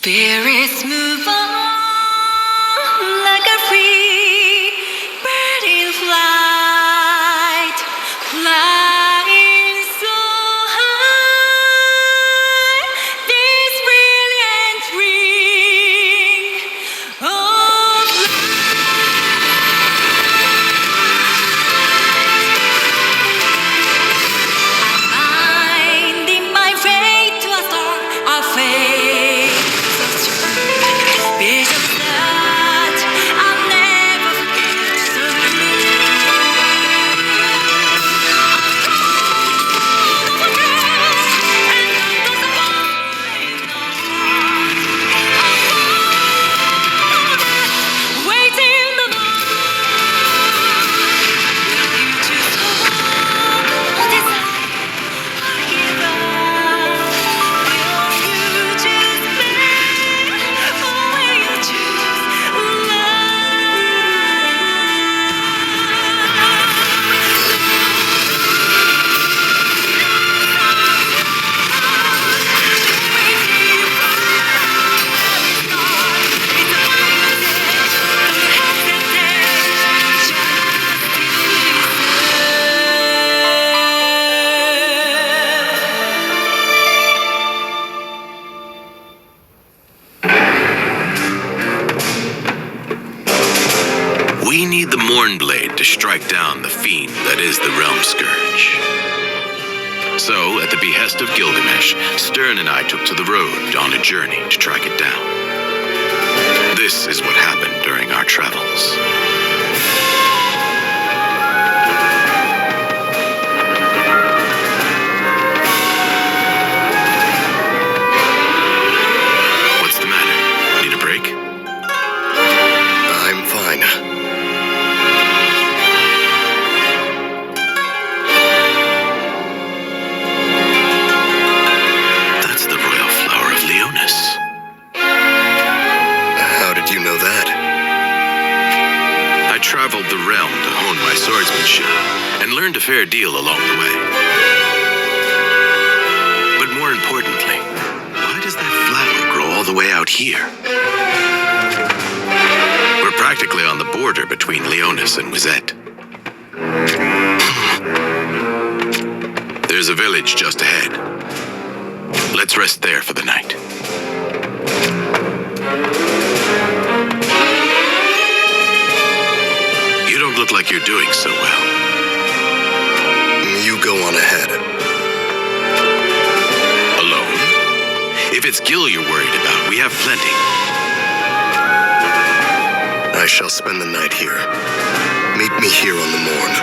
Spirits move on like a free bird in flight, flying so high. This brilliant ring of light, binding my fate to a star of fate. Visions that I'll never forget. Waiting the dawn. Will you choose hope or desire or give up? Will you choose pain or will you choose We need the Mornblade to strike down the fiend that is the Realm Scourge. So, at the behest of Gilgamesh, Sterne and I took to the road on a journey to track it down. This is what happened during our travels. What's the matter? Need a break? I'm fine. That's the royal flower of Leonis. How did you know that? I traveled the realm to hone my swordsmanship and learned a fair deal along the way. But more importantly, why does that flower grow all the way out here? We're practically on the border between Leonis and Wizette. There's a village just ahead. Let's rest there for the night. You don't look like you're doing so well. You go on ahead. Alone? If it's Gil you're worried about, we have plenty. I shall spend the night here. Meet me here on the morn.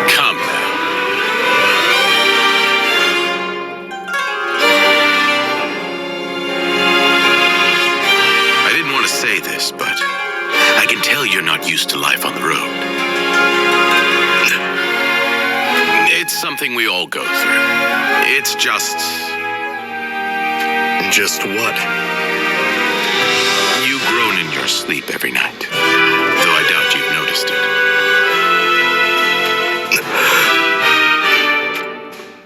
Come now. I didn't want to say this, but I can tell you're not used to life on the road. It's something we all go through. It's just... Just what? You groan in your sleep every night, though I doubt you've noticed it.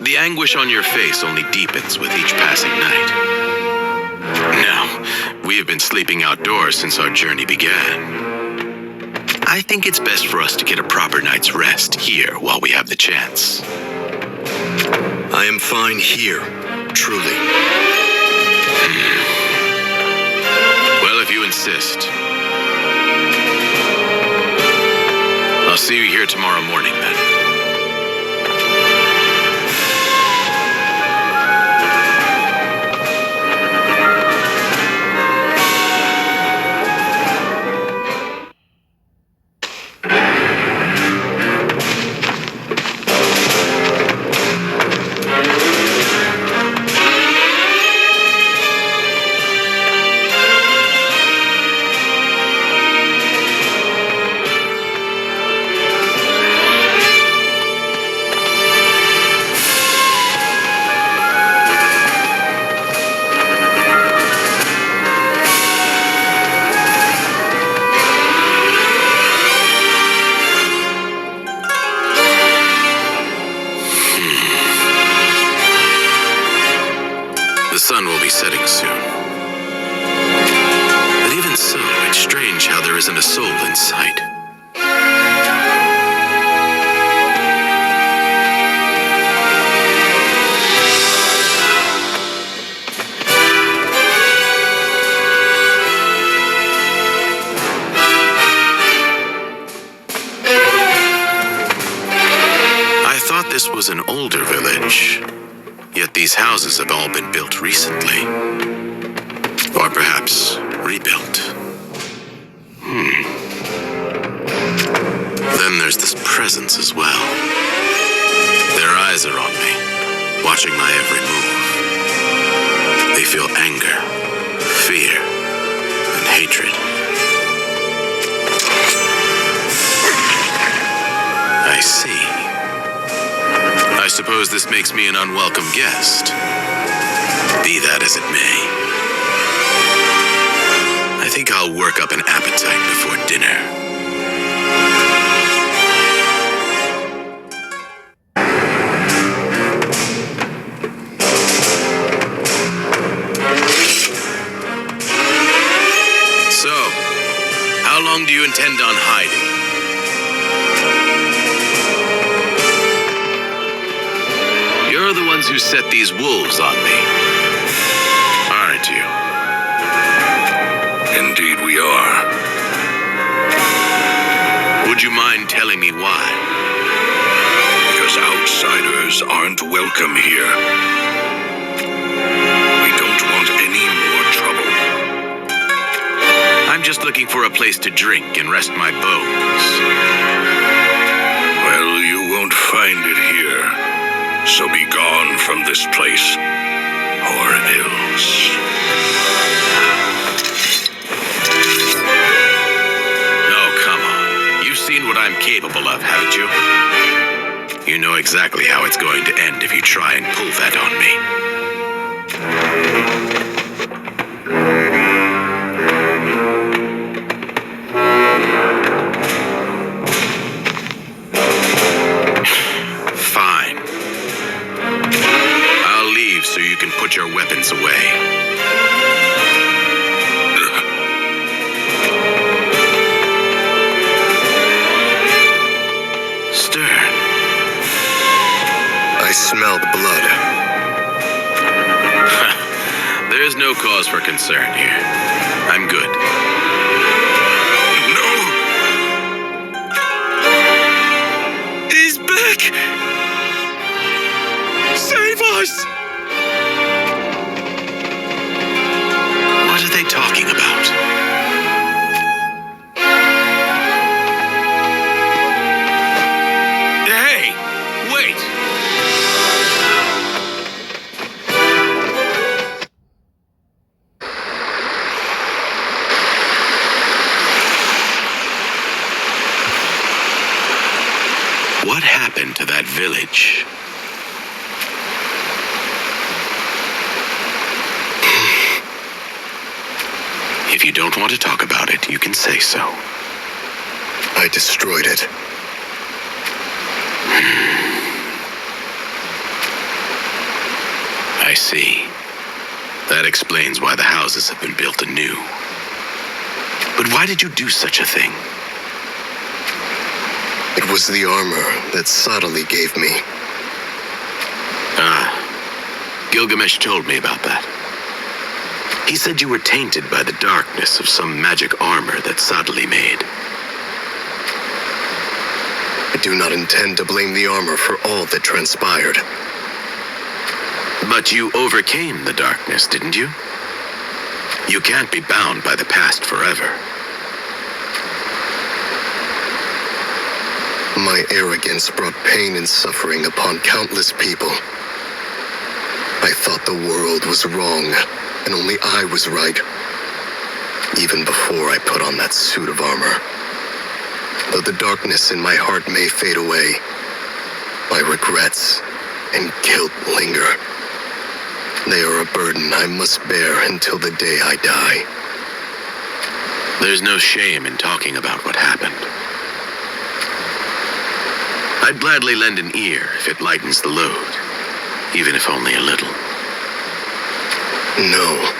The anguish on your face only deepens with each passing night. Now, we have been sleeping outdoors since our journey began. I think it's best for us to get a proper night's rest here while we have the chance. I am fine here, truly. Well, if you insist. I'll see you here tomorrow morning, then. wasn't a soul in sight. I thought this was an older village, yet these houses have all been built recently. Or perhaps rebuilt. Then there's this presence as well. Their eyes are on me, watching my every move. They feel anger, fear, and hatred. I see. I suppose this makes me an unwelcome guest. Be that as it may. I think I'll work up an appetite before dinner. So, how long do you intend on hiding? You're the ones who set these wolves on me, aren't you? Indeed we are. Would you mind telling me why? Because outsiders aren't welcome here. We don't want any more trouble. I'm just looking for a place to drink and rest my bones. Well, you won't find it here. So be gone from this place, or else. Oh, come on. You've seen what I'm capable of, haven't you? You know exactly how it's going to end if you try and pull that on me. Fine. I'll leave so you can put your weapons away. Sterne. I smelled blood. There's no cause for concern here. I'm good. No! He's back! Save us! What are they talking about? Hey! Wait! What happened to that village? If you don't want to talk about it, you can say so. I destroyed it. I see. That explains why the houses have been built anew. But why did you do such a thing? It was the armor that Zetsu'ei gave me. Gilgamesh told me about that. He said you were tainted by the darkness of some magic armor that Zetsu'ei made. I do not intend to blame the armor for all that transpired. But you overcame the darkness, didn't you? You can't be bound by the past forever. My arrogance brought pain and suffering upon countless people. I thought the world was wrong, and only I was right. Even before I put on that suit of armor. Though the darkness in my heart may fade away, my regrets and guilt linger. They are a burden I must bear until the day I die. There's no shame in talking about what happened. I'd gladly lend an ear if it lightens the load, even if only a little. No.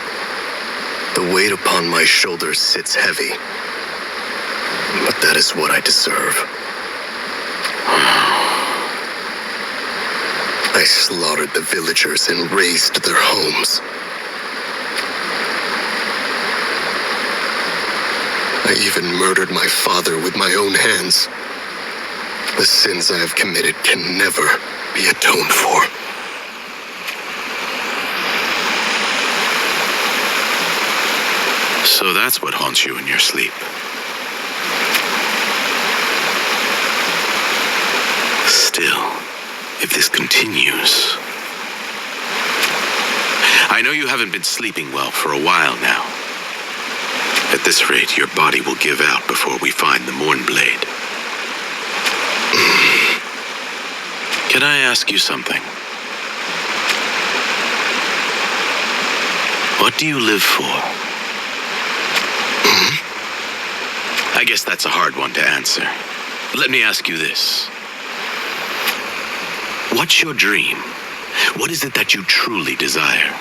The weight upon my shoulders sits heavy. But that is what I deserve. I slaughtered the villagers and razed their homes. I even murdered my father with my own hands. The sins I have committed can never be atoned for. So that's what haunts you in your sleep. Still, if this continues... I know you haven't been sleeping well for a while now. At this rate, your body will give out before we find the Mournblade. Can I ask you something? What do you live for? I guess that's a hard one to answer. Let me ask you this. What's your dream? What is it that you truly desire?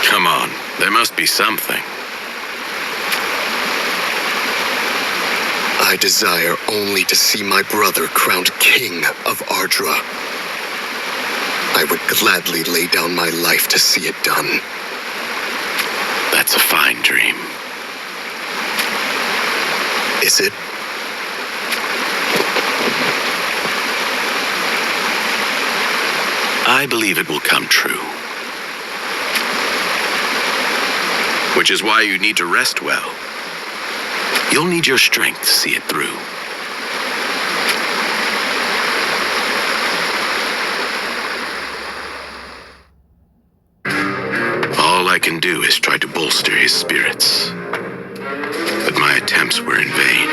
Come on, there must be something. I desire only to see my brother crowned king of Ardra. I would gladly lay down my life to see it done. That's a fine dream. Is it? I believe it will come true. Which is why you need to rest well. You'll need your strength to see it through. All I can do is try to bolster his spirits. But my attempts were in vain.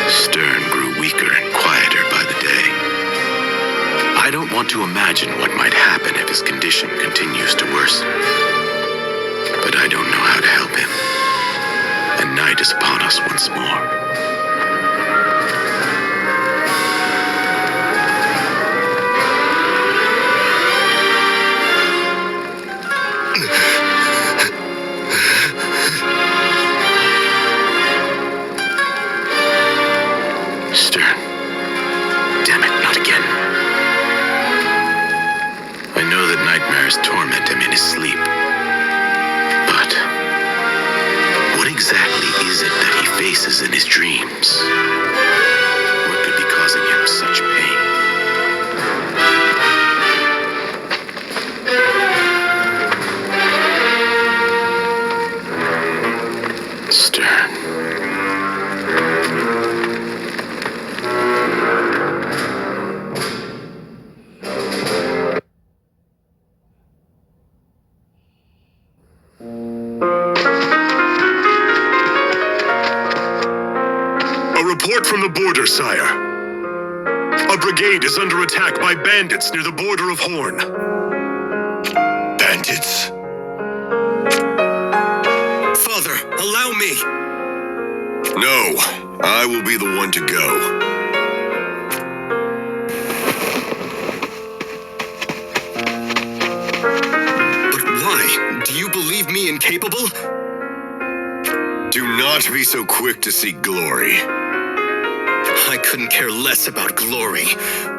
Sterne grew weaker and quieter by the day. I don't want to imagine what might happen if his condition continues to worsen. But I don't know how to help him. And night is upon us once more. Sterne. Damn it, not again. I know that nightmares torment him in his sleep. But what exactly is it that he faces in his dreams? What could be causing him such pain? Sterne. A report from the border, sire. A brigade is under attack by bandits near the border of Horn. Bandits? Father, allow me! No, I will be the one to go. But why? Do you believe me incapable? Do not be so quick to seek glory. I couldn't care less about glory.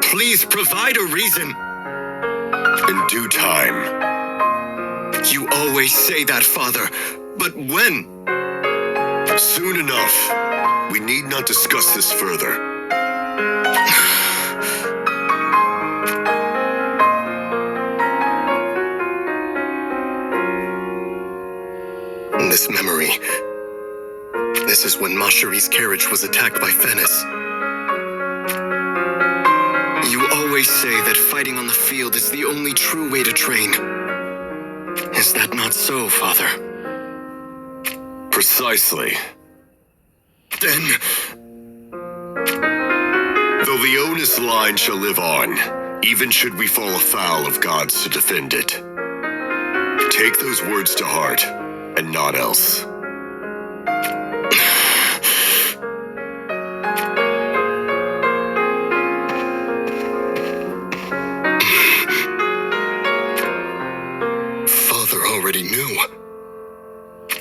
Please provide a reason. In due time. You always say that, Father. But when? Soon enough. We need not discuss this further. This memory. This is when Mashari's carriage was attacked by Fennis. You always say that fighting on the field is the only true way to train. Is that not so, Father? Precisely. Then... Though the onus line shall live on, even should we fall afoul of gods to defend it. Take those words to heart, and not else.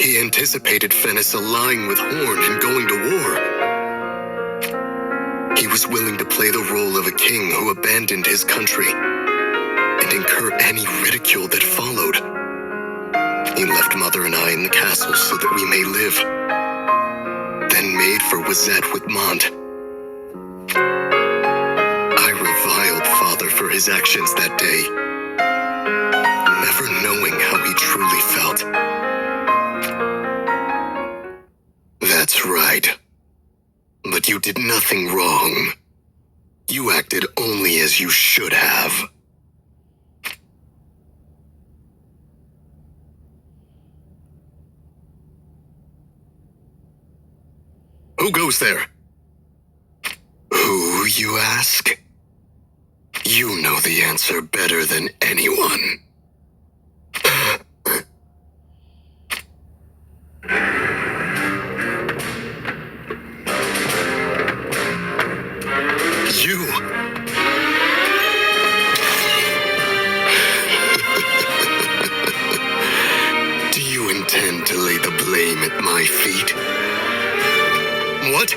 He anticipated Fennis allying with Horn and going to war. He was willing to play the role of a king who abandoned his country and incur any ridicule that followed. He left Mother and I in the castle so that we may live, then made for Wazette with Mont. I reviled Father for his actions that day, never knowing how he truly felt. That's right. But you did nothing wrong. You acted only as you should have. Who goes there? Who, you ask? You know the answer better than anyone. You. Do you intend to lay the blame at my feet? What?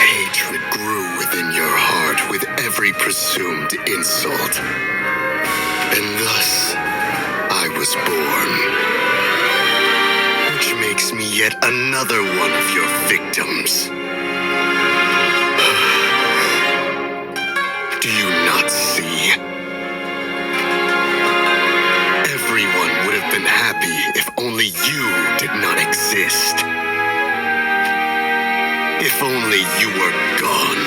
Hatred grew within your heart with every presumed insult. And thus, I was born. Which makes me yet another one of your victims. Do you not see? Everyone would have been happy if only you did not exist. If only you were gone.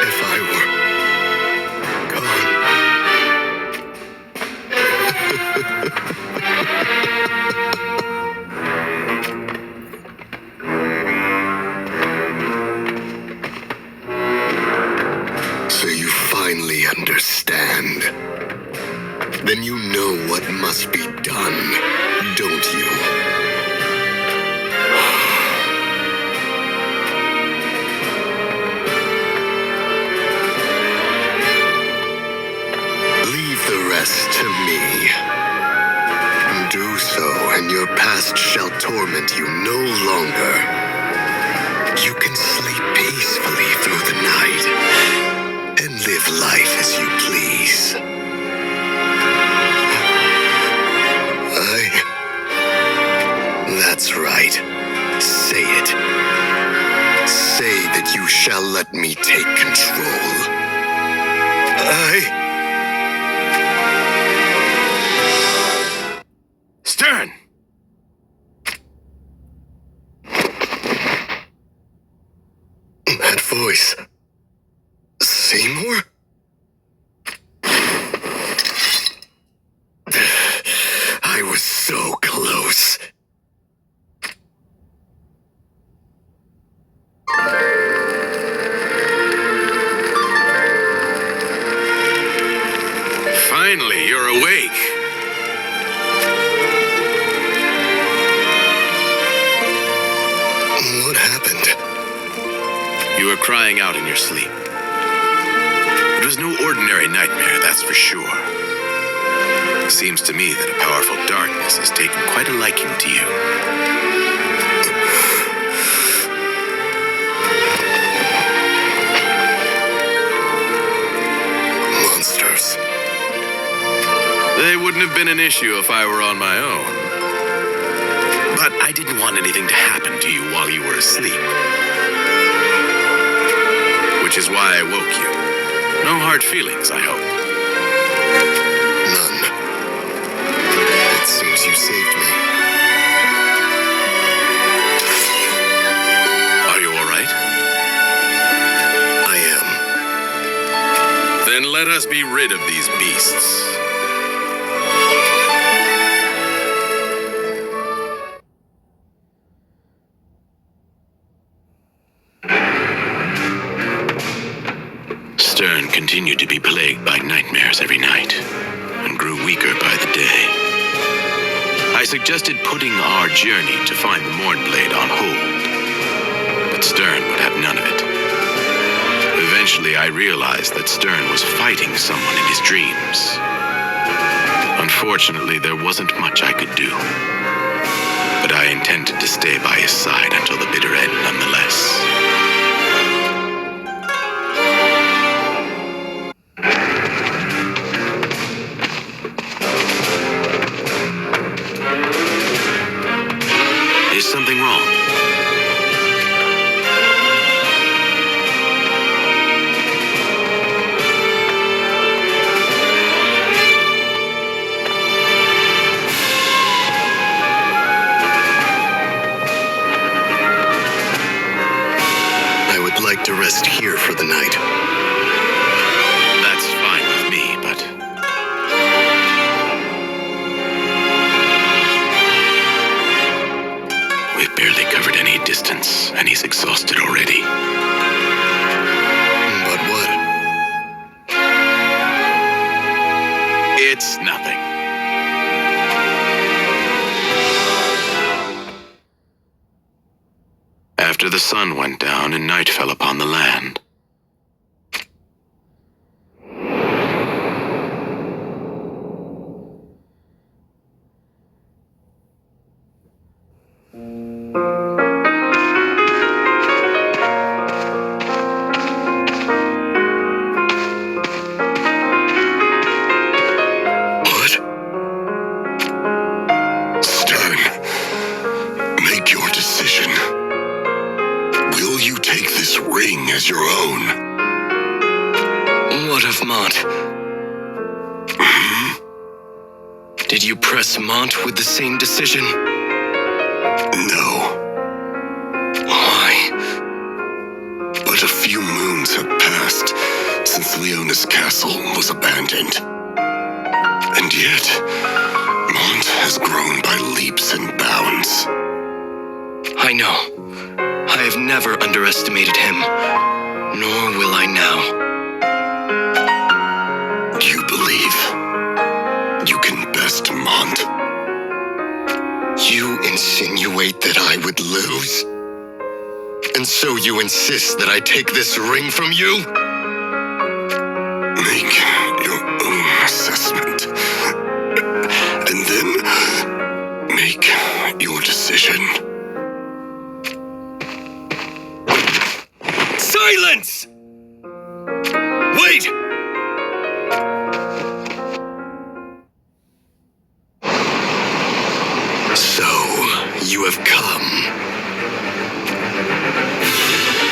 If I were gone. So you finally understand. Then you know what must be done, don't you? Leave the rest to me. Do so, and your past shall torment you no longer. You can sleep peacefully through the night and live life as you please. That's right. Say it. Say that you shall let me take control. Sterne! That voice. Seymour? I was so close. Finally, you're awake. What happened? You were crying out in your sleep. It was no ordinary nightmare, that's for sure. Seems to me that a powerful darkness has taken quite a liking to you. Monsters. They wouldn't have been an issue if I were on my own. But I didn't want anything to happen to you while you were asleep. Which is why I woke you. No hard feelings, I hope. None. It seems you saved me. Are you all right? I am. Then let us be rid of these beasts. Sterne continued to be plagued by nightmares every night, and grew weaker by the day. I suggested putting our journey to find the Mournblade on hold, but Sterne would have none of it. Eventually, I realized that Sterne was fighting someone in his dreams, Unfortunately, there wasn't much I could do. But I intended to stay by his side until the bitter end nonetheless. Is something wrong? I would like to rest here for the night. That's fine with me, but... We've barely covered any distance, and he's exhausted already. But what? It's nothing. After the sun went down and night fell upon the land, What? Sterne, make your decision. Will you take this ring as your own? What of Mont? Did you press Mont with the same decision? No, Why? but a few moons have passed since Leona's castle was abandoned. And yet, Mont has grown by leaps and bounds. I know. I have never underestimated him, nor will I now. You believe you can best Mont? You insinuate that I would lose? And so you insist that I take this ring from you? Make your own assessment. And then make your decision. Silence! Wait! So, you have come.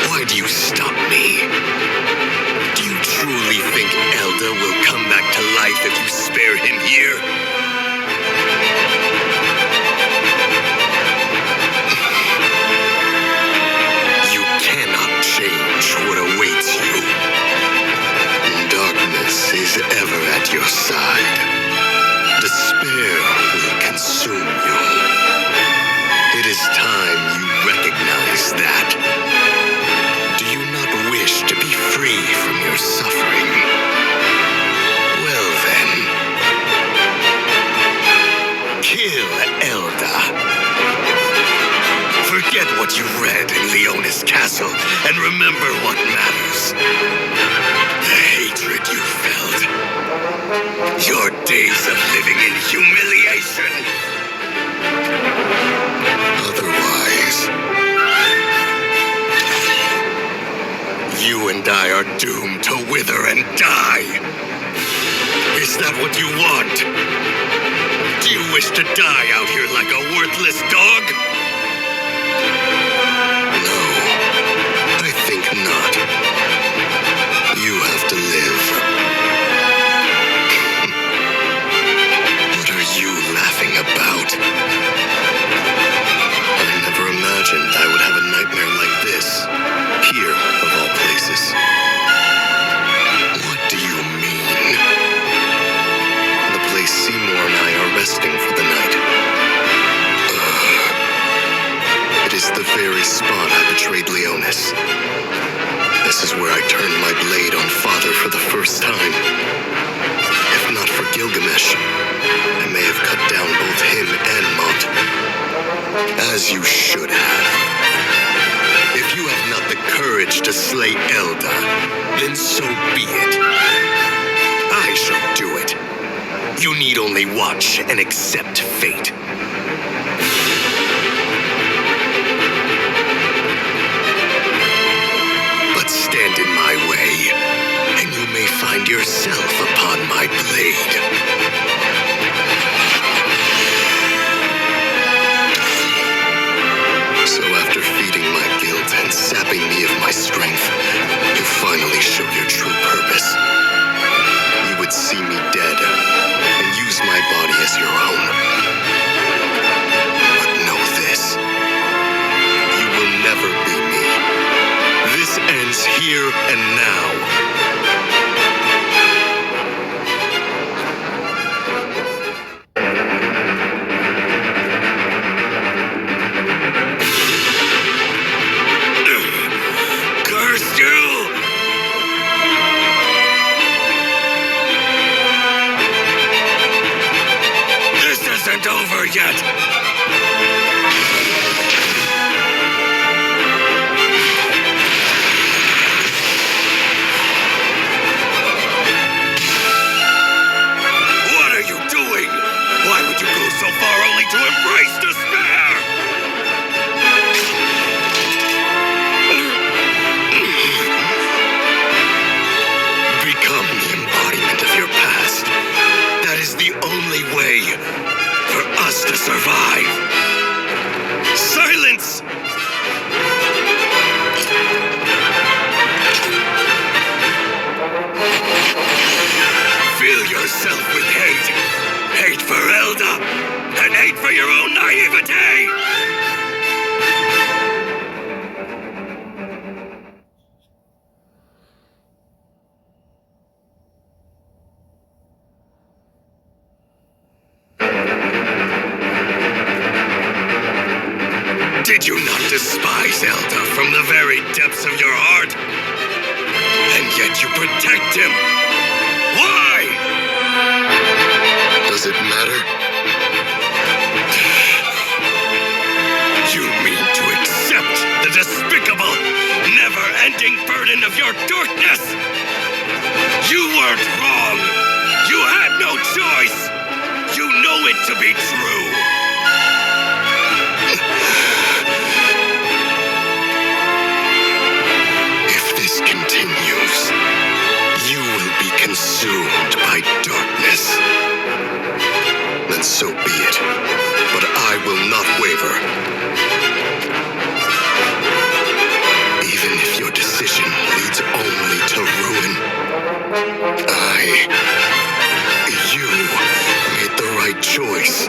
Why do you stop me? Do you truly think Elda will come back to life if you spare him here? You cannot change what awaits you. Darkness is ever at your side. Despair will consume you. It is time you recognize that. Do you not wish to be free from your suffering? Well then, kill Elda. Forget what you read in Leona's castle and remember what matters. The hatred you felt. Your days of living in humiliation. Otherwise, you and I are doomed to wither and die. Is that what you want? Do you wish to die out here like a worthless dog? No, I think not. You have to live. What are you laughing about? I never imagined I would have a nightmare like this. Here, of all places. What do you mean? The place Seymour and I are resting for the night. It is the very spot I betrayed Leonis. This is where I turned my blade on Father for the first time. If not for Gilgamesh, I may have cut down both him and Mont. As you should have. If you have not the courage to slay Elda, then so be it. I shall do it. You need only watch and accept fate. But stand in my way, and you may find yourself upon my blade. So after feeding my guilt and sapping me of my strength, you finally show your true purpose. You would see me dead and use my body as your own. But know this. You will never be me. This ends here and now. Curse you! This isn't over yet! What are you doing? Why would you go so far only to embrace despair? Become the embodiment of your past. That is the only way for us to survive. Silence! Fill yourself with hate. Hate for Elda, and hate for your own naivete! Did you not despise Elda from the very depths of your heart? And yet you protect him. Why? Does it matter? You mean to accept the despicable, never-ending burden of your darkness? You weren't wrong. You had no choice. You know it to be true. If this continues, you will be consumed by darkness. Then so be it. But I will not waver. Even if your decision leads only to ruin, you made the right choice.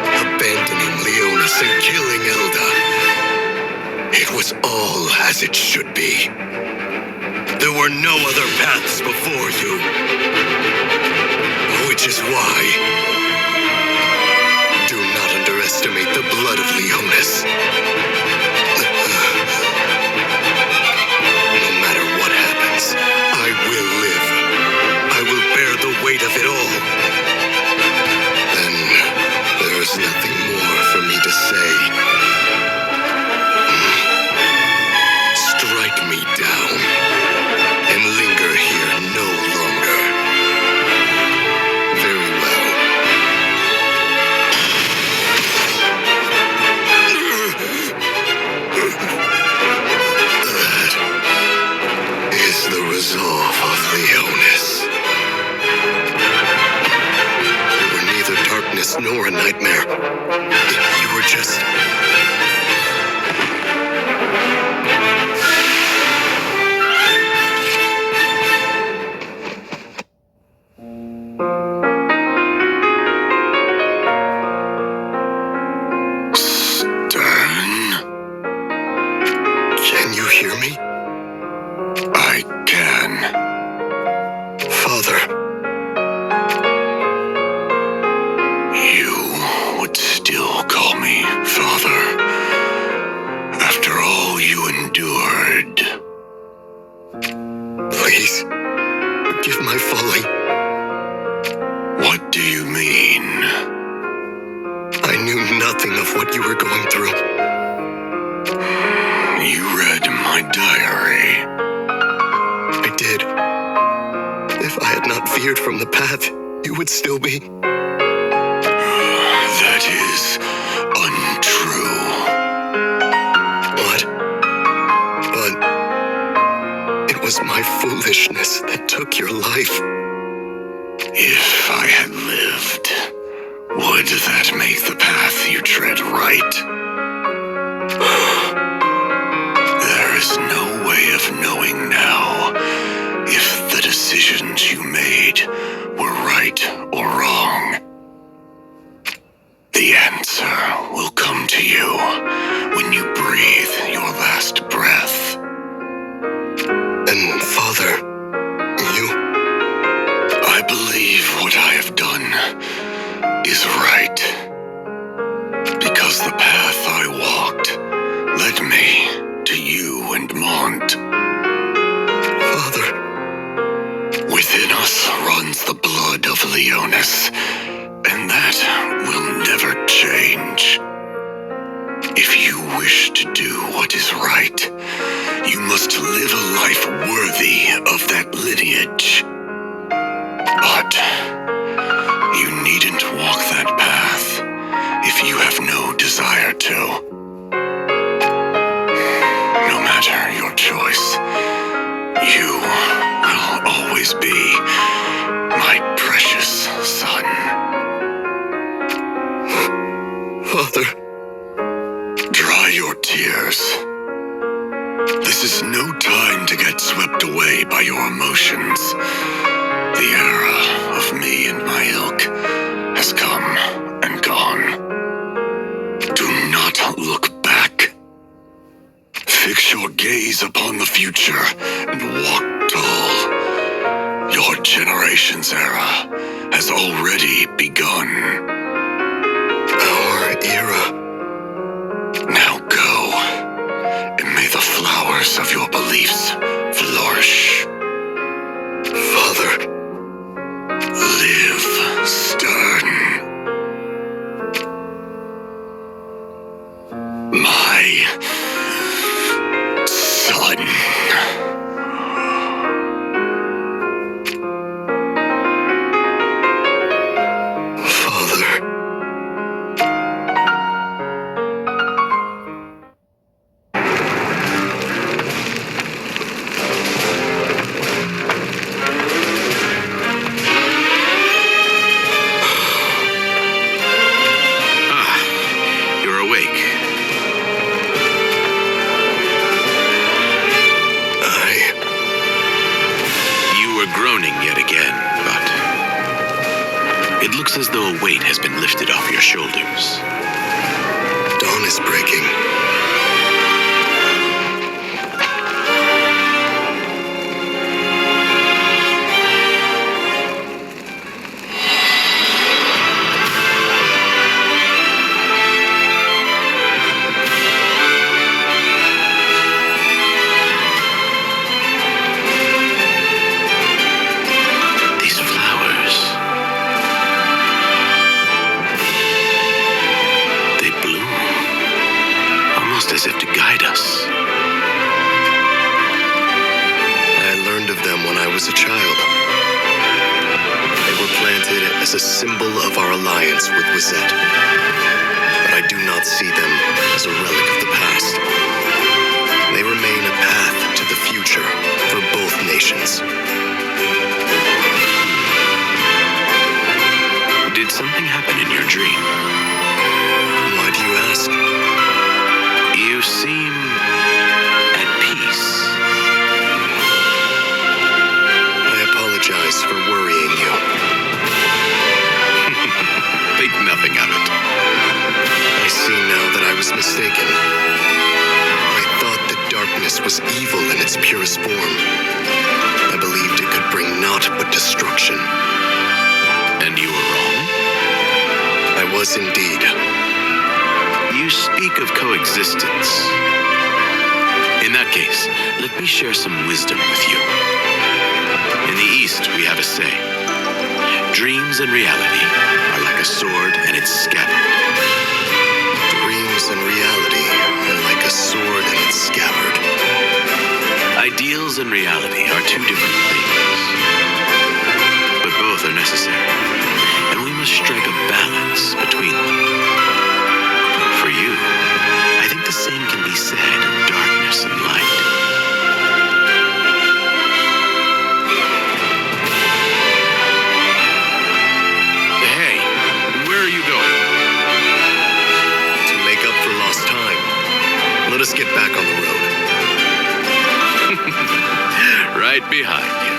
Abandoning Leonis and killing Elda. It was all as it should be. There were no other paths before you. Which is why, do not underestimate the blood of Leonis. No matter what happens, I will live. I will bear the weight of it all. Then there is nothing more for me to say. Strike me down and linger here no longer. Very well. That is the resolve of Leonis. You were neither darkness nor a nightmare. You were just... Sterne? Can you hear me? I can. Father, You would still call me father after all you endured. please, forgive my folly. What do you mean? I knew nothing of what you were going through. You read my diary. I did. If I had not veered from the path, you would still be? That is untrue. What? But it was my foolishness that took your life. If I had lived, would that make the path you tread right? There is no way of knowing now if the decisions you made were right or wrong. The answer will come to you when you breathe your last breath. And Father, you... I believe what I have done is right. Because the path I walked led me to you and Mont. Father... Within us runs the blood of Leonis, and that will never change. If you wish to do what is right, you must live a life worthy of that lineage. But you needn't walk that path if you have no desire to. No matter your choice, you will always be my precious son. Father... Dry your tears. This is no time to get swept away by your emotions. The era of me and my ilk has come and gone. Do not look back. Fix your gaze upon the future and walk tall. Your generation's era has already begun. Our era... Now go, and may the flowers of your beliefs flourish. Father... Live, Sterne. My son. Father... You're awake. You were groaning yet again, but it looks as though a weight has been lifted off your shoulders. Dawn is breaking. These flowers, they bloom, almost as if to guide us. I learned of them when I was a child. They were planted as a symbol of our alliance with Wizette. But I do not see them as a relic of the past. They remain a path to the future for both nations. Did something happen in your dream? Why do you ask? You seem at peace. I apologize for worrying you. Think nothing of it. I see now that I was mistaken. I thought that darkness was evil in its purest form. I believed it could bring naught but destruction. And you were wrong? I was indeed. You speak of coexistence. In that case, let me share some wisdom with you. In the East, we have a saying: dreams and reality are like a sword and its scabbard. Dreams and reality are like a sword and its scabbard. Ideals and reality are two different things, but both Both are necessary, and we must strike a balance between them. For you, I think the same can be said of darkness and light. Hey, where are you going? To make up for lost time, let us get back on the road. Right behind you.